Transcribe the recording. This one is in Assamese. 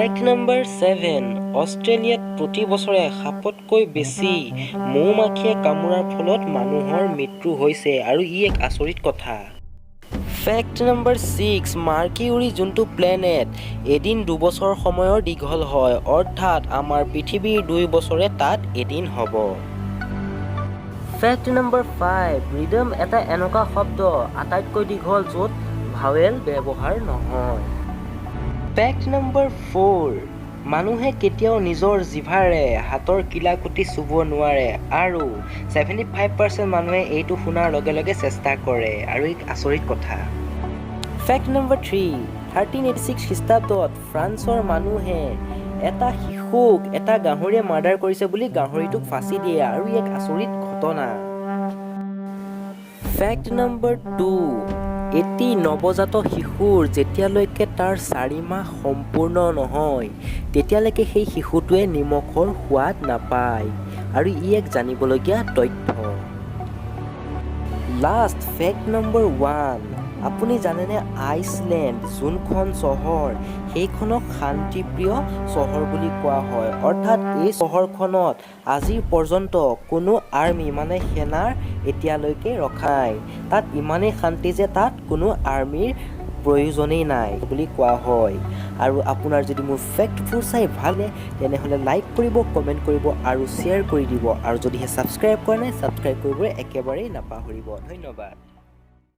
ফেক্ট নম্বৰ 7 অষ্ট্ৰেলিয়াত প্ৰতি বছৰে সাপতকৈ বেছি মৌ-মাখিয়ে কামোৰাৰ ফলত মানুহৰ মৃত্যু হৈছে আৰু ই এক আচৰিত কথা। ফেক্ট নম্বৰ 6 মাৰ্কিউৰি যোনটো প্লেনেট এদিন 2 বছৰ সময়ৰ দীঘল হয়, অৰ্থাৎ আমাৰ পৃথিৱীৰ 2 বছৰে তাত এদিন হ'ব। ফেক্ট নম্বৰ 5 ৰিদম এটা এনেকুৱা শব্দ আটাইতকৈ দীঘল য'ত ভাৱেল ব্যৱহাৰ নহয়। ফেক্ট নম্বৰ 4 মানুহে কেতিয়াও নিজৰ জিভাৰে হাতৰ কিলাকুটি চুব নোৱাৰে আৰু 75% মানুহে এইটো শুনাৰ লগে লগে চেষ্টা কৰে আৰু এক আচৰিত কথা। ফেক্ট নম্বৰ 3 1386 খ্ৰীষ্টাব্দত ফ্ৰান্সৰ মানুহে এটা শিশুক এটা গাহৰিয়ে মাৰ্ডাৰ কৰিছে বুলি গাহৰিটোক ফাঁচি দিয়ে আৰু ই এক আচৰিত ঘটনা। ফেক্ট নম্বৰ 2 এটি নৱজাত শিশুৰ যেতিয়ালৈকে তাৰ 4 মাহ সম্পূৰ্ণ নহয় তেতিয়ালৈকে সেই শিশুটোৱে নিমখৰ সোৱাদ নাপায় আৰু ই এক জানিবলগীয়া তথ্য। লাষ্ট ফেক্ট নম্বৰ 1 আপুনি জানেনে আইচলেণ্ড যোনখন চহৰ সেইখনক শান্তিপ্ৰিয় চহৰ বুলি কোৱা হয়, অৰ্থাৎ এই চহৰখনত আজি পৰ্যন্ত কোনো আৰ্মি মানে সেনাৰ এতিয়ালৈকে ৰখা নাই। তাত ইমানেই শান্তি যে তাত কোনো আৰ্মিৰ প্ৰয়োজনেই নাই বুলি কোৱা হয়। আৰু আপোনাৰ যদি মোৰ ফেক্টবোৰ চাই ভাল লাগে তেনেহ'লে লাইক কৰিব, কমেণ্ট কৰিব আৰু শ্বেয়াৰ কৰি দিব আৰু যদিহে ছাবস্ক্ৰাইব কৰা নাই ছাবস্ক্ৰাইব কৰিবলৈ একেবাৰেই নাপাহৰিব। ধন্যবাদ।